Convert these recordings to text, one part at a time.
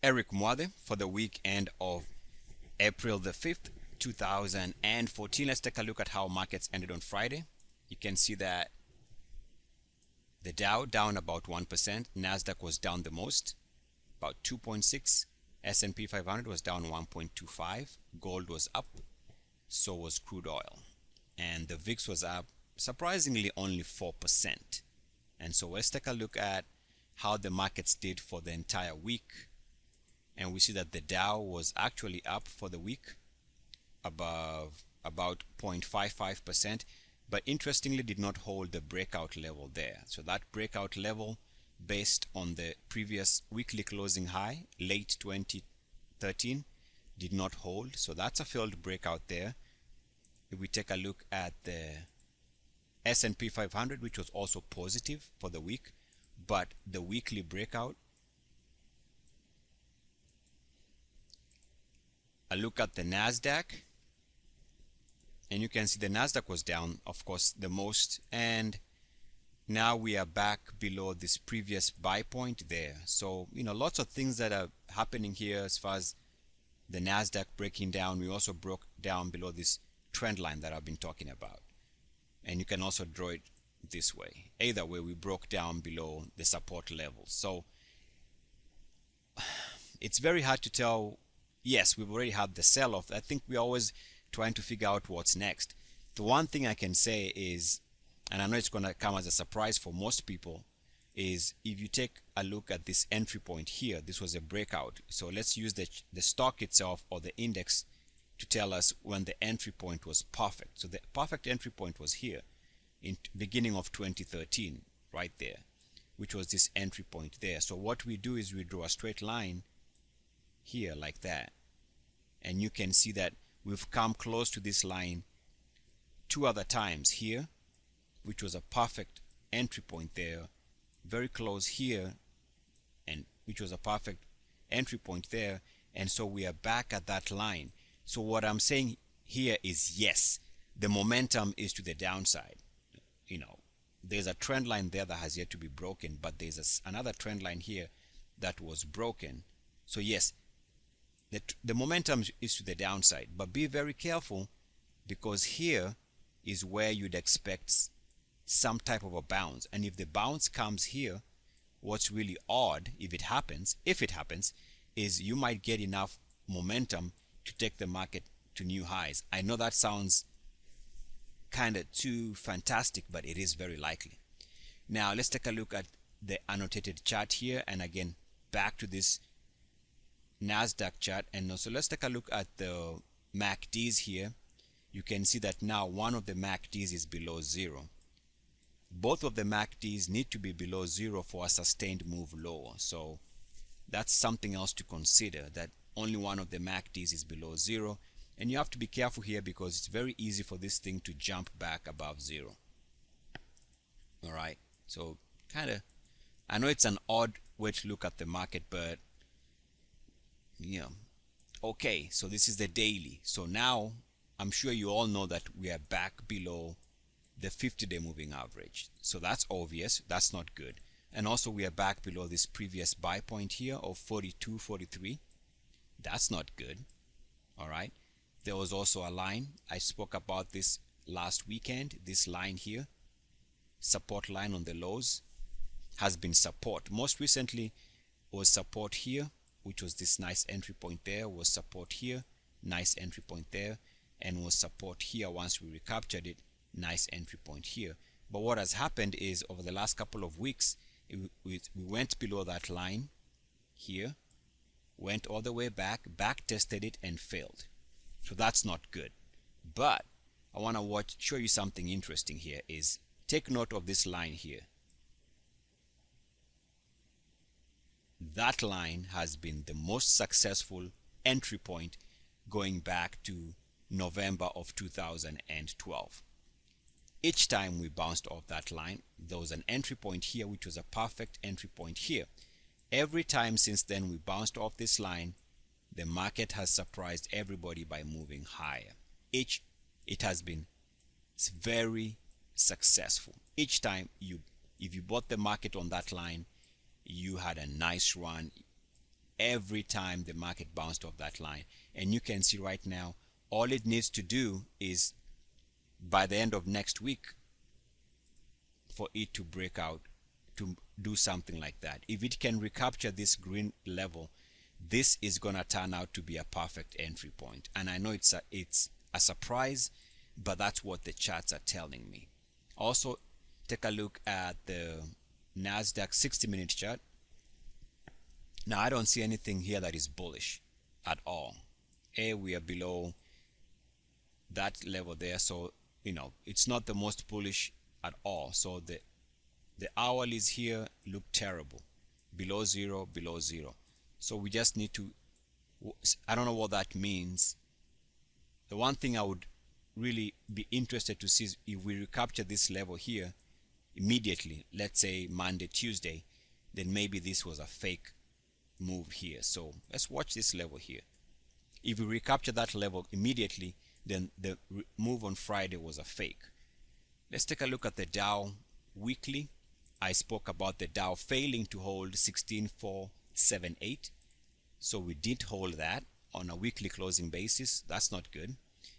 Eric Mwade for the weekend of April the 5th, 2014. Let's take a look at how markets ended on Friday. You can see that the Dow down about 1%, Nasdaq was down the most, about 2.6, S&P 500 was down 1.25, gold was up, so was crude oil, and the VIX was up surprisingly only 4%. And so let's take a look at how the markets did for the entire week. And we see that the Dow was actually up for the week above about 0.55%, but interestingly did not hold the breakout level there. So that breakout level, based on the previous weekly closing high, late 2013, did not hold. So that's a failed breakout there. If we take a look at the S&P 500, which was also positive for the week, but the weekly breakout, a look at the Nasdaq, and you can see the Nasdaq was down, of course, the most, and now we are back below this previous buy point there. So, lots of things that are happening here as far as the Nasdaq breaking down. We also broke down below this trend line that I've been talking about. And you can also draw it this way. Either way, we broke down below the support level. So it's very hard to tell. Yes, we've already had the sell-off. I think we're always trying to figure out what's next. The one thing I can say is, and I know it's going to come as a surprise for most people, is if you take a look at this entry point here, this was a breakout. So let's use the stock itself or the index to tell us when the entry point was perfect. So the perfect entry point was here in beginning of 2013, right there, which was this entry point there. So what we do is we draw a straight line here like that, and you can see that we've come close to this line two other times here, which was a perfect entry point there, very close here, and which was a perfect entry point there. And so we are back at that line. So what I'm saying here is, yes, the momentum is to the downside. There's a trend line there that has yet to be broken, but there's another trend line here that was broken. So yes, the momentum is to the downside, but be very careful, because here is where you'd expect some type of a bounce. And if the bounce comes here, what's really odd, if it happens, is you might get enough momentum to take the market to new highs. I know that sounds kind of too fantastic, but it is very likely. Now let's take a look at the annotated chart here, and again back to this Nasdaq chart. And also let's take a look at the MACDs here. You can see that now one of the MACDs is below zero. Both of the MACDs need to be below zero for a sustained move lower. So that's something else to consider, that only one of the MACDs is below zero. And you have to be careful here, because it's very easy for this thing to jump back above zero. All right. So I know it's an odd way to look at the market, but okay. So this is the daily. So now I'm sure you all know that we are back below the 50-day moving average. So that's obvious. That's not good. And also we are back below this previous buy point here of 42.43. That's not good. All right. There was also a line. I spoke about this last weekend. This line here, support line on the lows, has been support. Most recently was support here, which was this nice entry point there, was support here, nice entry point there, and was support here once we recaptured it, nice entry point here. But what has happened is over the last couple of weeks, we went below that line here, went all the way back tested it and failed. So that's not good. But I want to show you something interesting here. Is take note of this line here. That line has been the most successful entry point going back to November of 2012. Each time we bounced off that line, there was an entry point here, which was a perfect entry point here. Every time since then we bounced off this line, the market has surprised everybody by moving higher. It has been very successful. Each time if you bought the market on that line, you had a nice run. every time the market bounced off that line. And you can see right now, all it needs to do is by the end of next week for it to break out, to do something like that. If it can recapture this green level, this is gonna turn out to be a perfect entry point. And I know it's a surprise, but that's what the charts are telling me. Also, take a look at the Nasdaq 60-minute chart. Now, I don't see anything here that is bullish at all. We are below that level there, so it's not the most bullish at all. So the hourlies here look terrible, below zero, below zero. So we just need to, I don't know what that means. The one thing I would really be interested to see is if we recapture this level here immediately, let's say Monday, Tuesday, then maybe this was a fake move here. So let's watch this level here. If we recapture that level immediately, then the move on Friday was a fake. Let's take a look at the Dow weekly. I spoke about the Dow failing to hold 16,478. So we did hold that on a weekly closing basis. That's not good.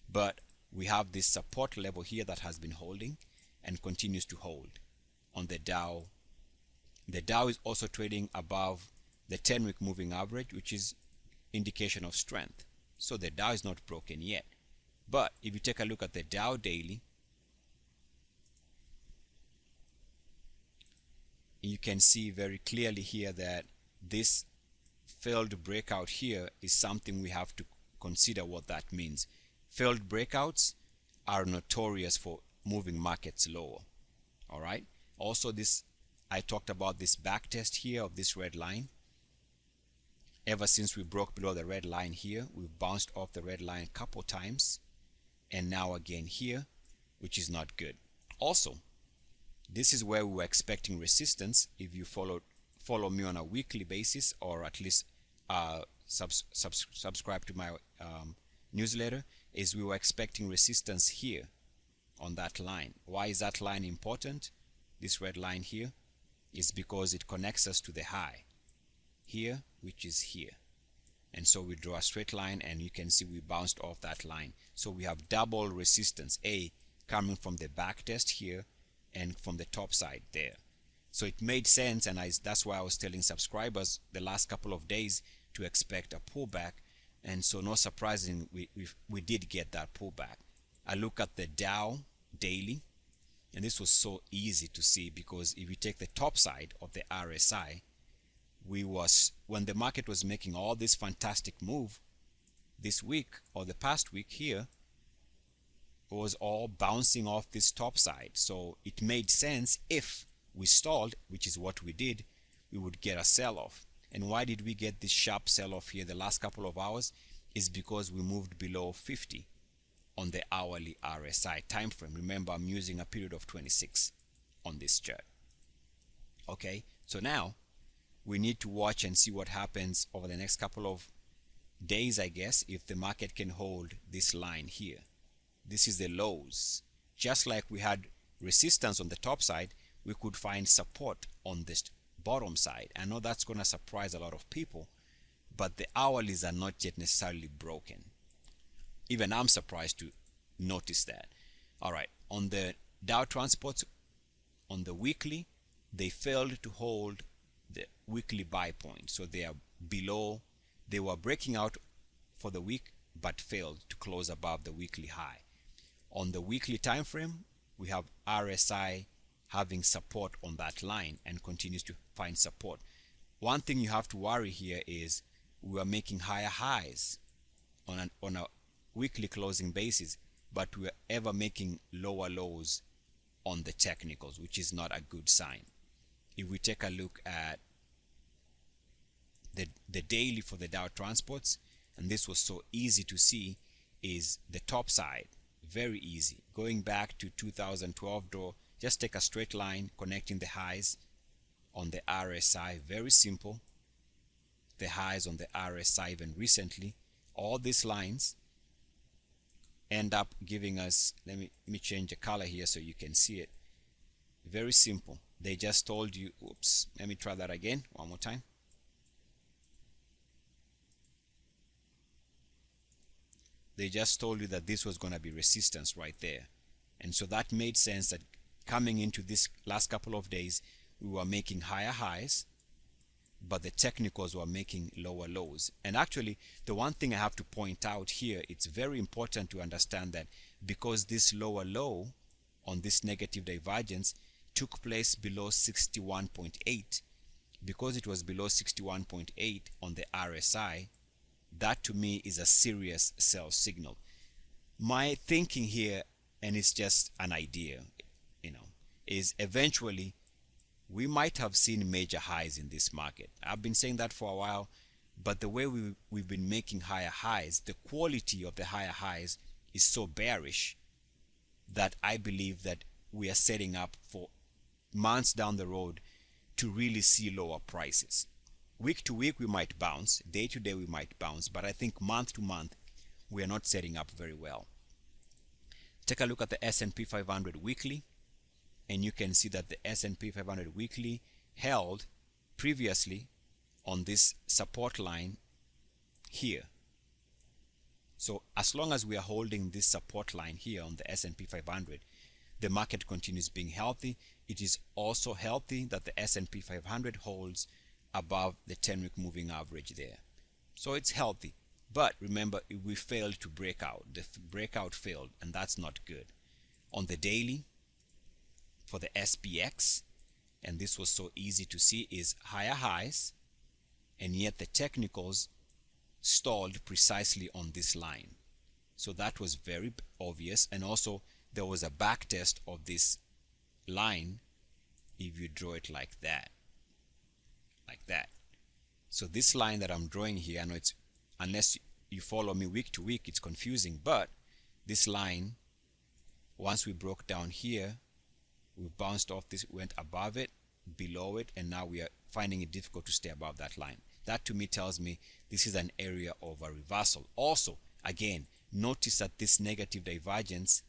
But we have this support level here that has been holding and continues to hold on the Dow. The Dow is also trading above the 10-week moving average, which is indication of strength. So the Dow is not broken yet. But if you take a look at the Dow daily, you can see very clearly here that this failed breakout here is something we have to consider what that means. Failed breakouts are notorious for moving markets lower. All right. Also, I talked about this back test here of this red line. Ever since we broke below the red line here, we've bounced off the red line a couple times, and now again here, which is not good. Also, this is where we were expecting resistance. If you follow me on a weekly basis, or at least subscribe to my newsletter, is we were expecting resistance here on that line. Why is that line important? This red line here is because it connects us to the high here, which is here. And so we draw a straight line, and you can see we bounced off that line. So we have double resistance, coming from the back test here and from the top side there. So it made sense, and that's why I was telling subscribers the last couple of days to expect a pullback. And so no surprising, we did get that pullback. I look at the Dow daily, and this was so easy to see, because if you take the top side of the RSI, when the market was making all this fantastic move this week or the past week here, it was all bouncing off this top side. So it made sense, if we stalled, which is what we did, we would get a sell-off. And why did we get this sharp sell-off here the last couple of hours? Is because we moved below 50 on the hourly RSI time frame. Remember, I'm using a period of 26 on this chart. Okay, so now we need to watch and see what happens over the next couple of days, I guess, if the market can hold this line here. This is the lows. Just like we had resistance on the top side, we could find support on this bottom side. I know that's going to surprise a lot of people, but the hourlies are not yet necessarily broken. Even I'm surprised to notice that. All right, on the Dow Transports, on the weekly, they failed to hold the weekly buy point. So they are below. They were breaking out for the week, but failed to close above the weekly high. On the weekly time frame, we have RSI having support on that line and continues to find support. One thing you have to worry here is we are making higher highs on a weekly closing basis, but we are ever making lower lows on the technicals, which is not a good sign. If we take a look at the daily for the Dow Transports, and this was so easy to see, is the top side, very easy. Going back to 2012 draw, just take a straight line connecting the highs on the RSI, very simple. The highs on the RSI even recently, all these lines end up giving us, let me change the color here so you can see it. Very simple. They just told you, oops, let me try that again one more time. They just told you that this was going to be resistance right there. And so that made sense that coming into this last couple of days, we were making higher highs, but the technicals were making lower lows. And actually, the one thing I have to point out here, it's very important to understand that because this lower low on this negative divergence took place below 61.8, because it was below 61.8 on the RSI, that to me is a serious sell signal. My thinking here, and it's just an idea, is eventually we might have seen major highs in this market. I've been saying that for a while, but the way we've been making higher highs, the quality of the higher highs is so bearish that I believe that we are setting up for months down the road to really see lower prices. Week to week we might bounce, day to day we might bounce, but I think month to month we are not setting up very well. Take a look at the S&P 500 weekly, and you can see that the S&P 500 weekly held previously on this support line here. So as long as we are holding this support line here on the S&P 500, the market continues being healthy. It is also healthy that the S&P 500 holds above the 10-week moving average there. So it's healthy. But remember, we failed to break out. The breakout failed, and that's not good. On the daily, for the SPX, and this was so easy to see, is higher highs, and yet the technicals stalled precisely on this line. So that was very obvious, and also there was a back test of this line if you draw it like that. So this line that I'm drawing here, I know it's, unless you follow me week to week, it's confusing, but this line, once we broke down here, we bounced off this, went above it, below it, and now we are finding it difficult to stay above that line. That to me tells me this is an area of a reversal. Also, again, notice that this negative divergence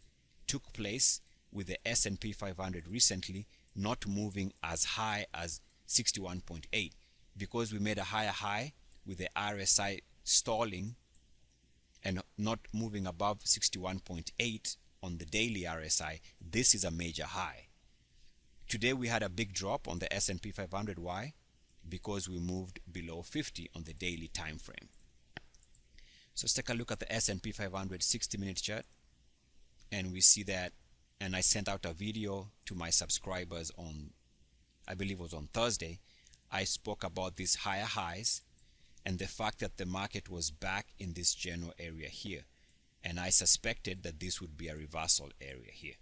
took place with the S&P 500 recently not moving as high as 61.8, because we made a higher high with the RSI stalling and not moving above 61.8 on the daily RSI. This is a major high. Today we had a big drop on the S&P 500. Why? Because we moved below 50 on the daily time frame. So let's take a look at the S&P 500 60-minute chart, and we see that, and I sent out a video to my subscribers on, I believe it was on Thursday. I spoke about these higher highs and the fact that the market was back in this general area here, and I suspected that this would be a reversal area here,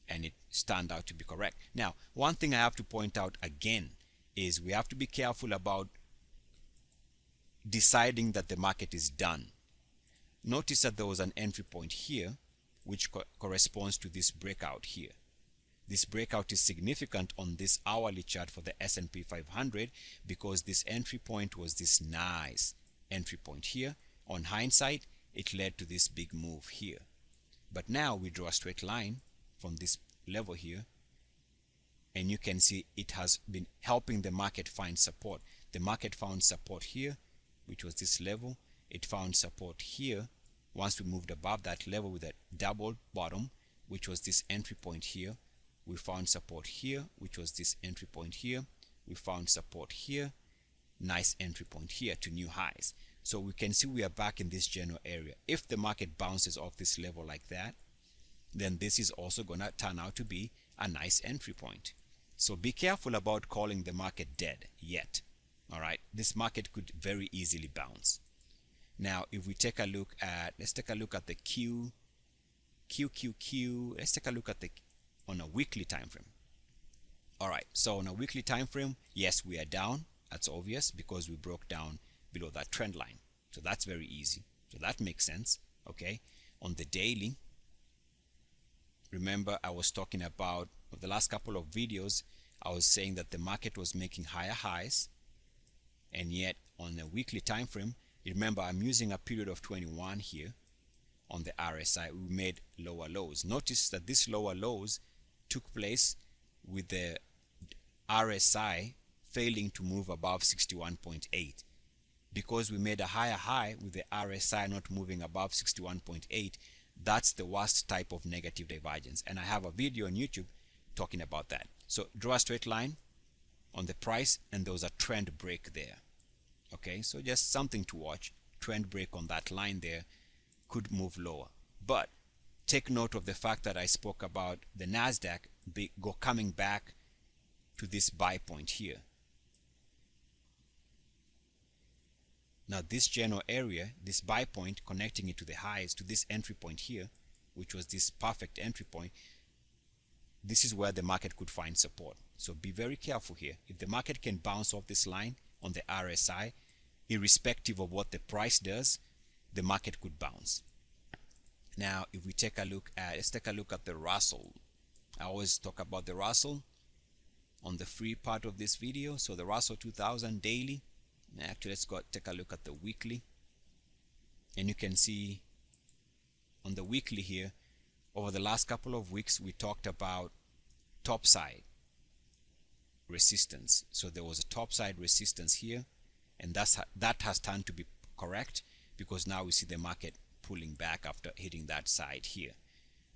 and it turned out to be correct. Now, one thing I have to point out again is we have to be careful about deciding that the market is done. Notice that there was an entry point here which corresponds to this breakout here. This breakout is significant on this hourly chart for the S&P 500 because this entry point was this nice entry point here. On hindsight, it led to this big move here. But now we draw a straight line from this level here, and you can see it has been helping the market find support. The market found support here, which was this level. It found support here once we moved above that level with a double bottom, which was this entry point here. We found support here, which was this entry point here. We found support here, nice entry point here to new highs. So we can see we are back in this general area. If the market bounces off this level like that, then this is also going to turn out to be a nice entry point. So be careful about calling the market dead yet. All right, this market could very easily bounce. Now, if we take a look at, let's take a look at the QQQ. Let's take a look at the on a weekly time frame. All right, so on a weekly time frame, yes, we are down. That's obvious because we broke down below that trend line. So that's very easy. So that makes sense. Okay, on the daily, remember I was talking about the last couple of videos, I was saying that the market was making higher highs, and yet on a weekly time frame, remember I'm using a period of 21 here. On the RSI, we made lower lows. Notice that these lower lows took place with the RSI failing to move above 61.8. because we made a higher high with the RSI not moving above 61.8. That's the worst type of negative divergence, and I have a video on YouTube talking about that. So draw a straight line on the price, and there was a trend break there. Okay, so just something to watch. Trend break on that line there could move lower, but take note of the fact that I spoke about the Nasdaq coming back to this buy point here. Now this general area, this buy point, connecting it to the highs, to this entry point here, which was this perfect entry point, this is where the market could find support. So be very careful here. If the market can bounce off this line on the RSI, irrespective of what the price does, the market could bounce. Now if we take a look at, let's take a look at the Russell. I always talk about the Russell on the free part of this video. So the Russell 2000 daily. Actually, let's go take a look at the weekly, and you can see on the weekly here, over the last couple of weeks we talked about topside resistance. So there was a topside resistance here, and that has turned to be correct, because now we see the market pulling back after hitting that side here.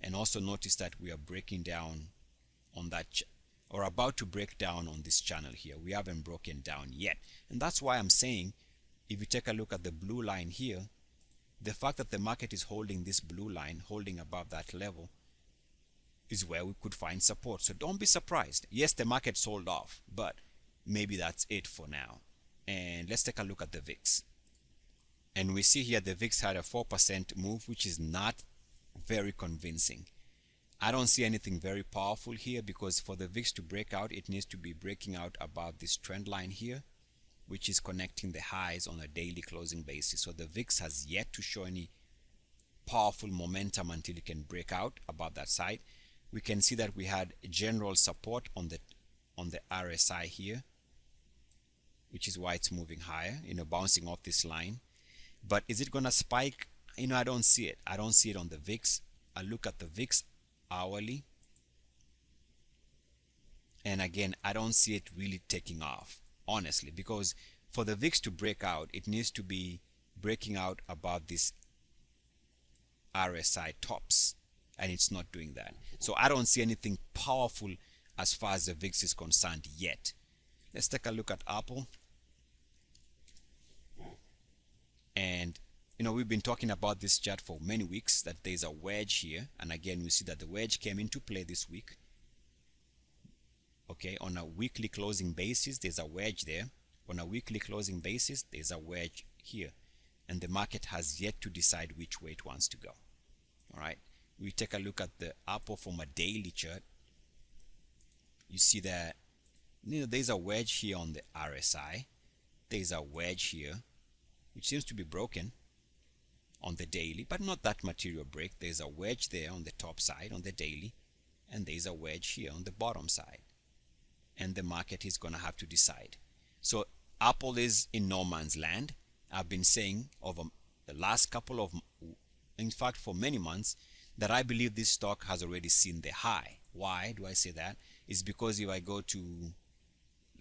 And also notice that we are breaking down on that or about to break down on this channel here. We haven't broken down yet, and that's why I'm saying, if you take a look at the blue line here, the fact that the market is holding this blue line, holding above that level, is where we could find support. So don't be surprised. Yes, the market sold off, but maybe that's it for now. And let's take a look at the VIX, and we see here the VIX had a 4% move, which is not very convincing. I don't see anything very powerful here, because for the VIX to break out, it needs to be breaking out above this trend line here, which is connecting the highs on a daily closing basis. So the VIX has yet to show any powerful momentum until it can break out above that side. We can see that we had general support on the RSI here, which is why it's moving higher, bouncing off this line. But is it gonna spike? I don't see it. I don't see it on the VIX. I look at the VIX hourly, and again, I don't see it really taking off, honestly, because for the VIX to break out, it needs to be breaking out above this RSI tops, and it's not doing that. So I don't see anything powerful as far as the VIX is concerned yet. Let's take a look at Apple. And we've been talking about this chart for many weeks, that there's a wedge here, and again we see that the wedge came into play this week. Okay, on a weekly closing basis there's a wedge there. On a weekly closing basis there's a wedge here, and the market has yet to decide which way it wants to go. All right, we take a look at the Apple from a daily chart. You see that there's a wedge here on the RSI. There's a wedge here which seems to be broken on the daily, but not that material break. There's a wedge there on the top side on the daily, and there's a wedge here on the bottom side, and the market is going to have to decide. So Apple is in no man's land. I've been saying over the last couple of, in fact for many months, that I believe this stock has already seen the high. Why do I say that? It's because if I go to,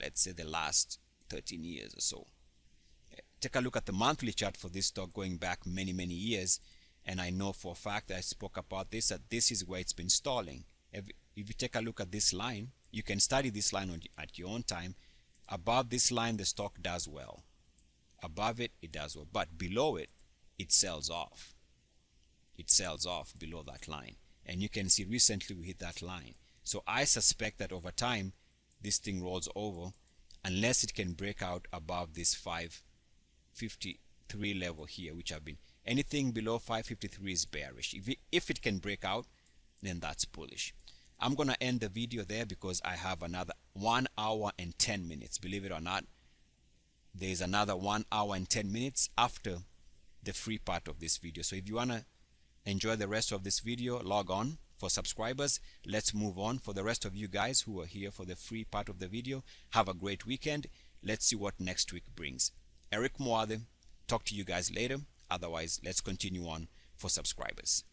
let's say, the last 13 years or so, take a look at the monthly chart for this stock going back many years, and I know for a fact that I spoke about this, that this is where it's been stalling. If you take a look at this line, you can study this line at your own time. Above this line the stock does well, above it does well, but below it sells off. It sells off below that line, and you can see recently we hit that line. So I suspect that over time this thing rolls over, unless it can break out above this 553 level here, which have been, anything below 553 is bearish. If it can break out, then that's bullish. I'm gonna end the video there because I have another 1 hour and 10 minutes. Believe it or not, there's another 1 hour and 10 minutes after the free part of this video. So if you wanna enjoy the rest of this video, log on. For subscribers, let's move on. For the rest of you guys who are here for the free part of the video, have a great weekend. Let's see what next week brings. Eric Muade, talk to you guys later. Otherwise, let's continue on for subscribers.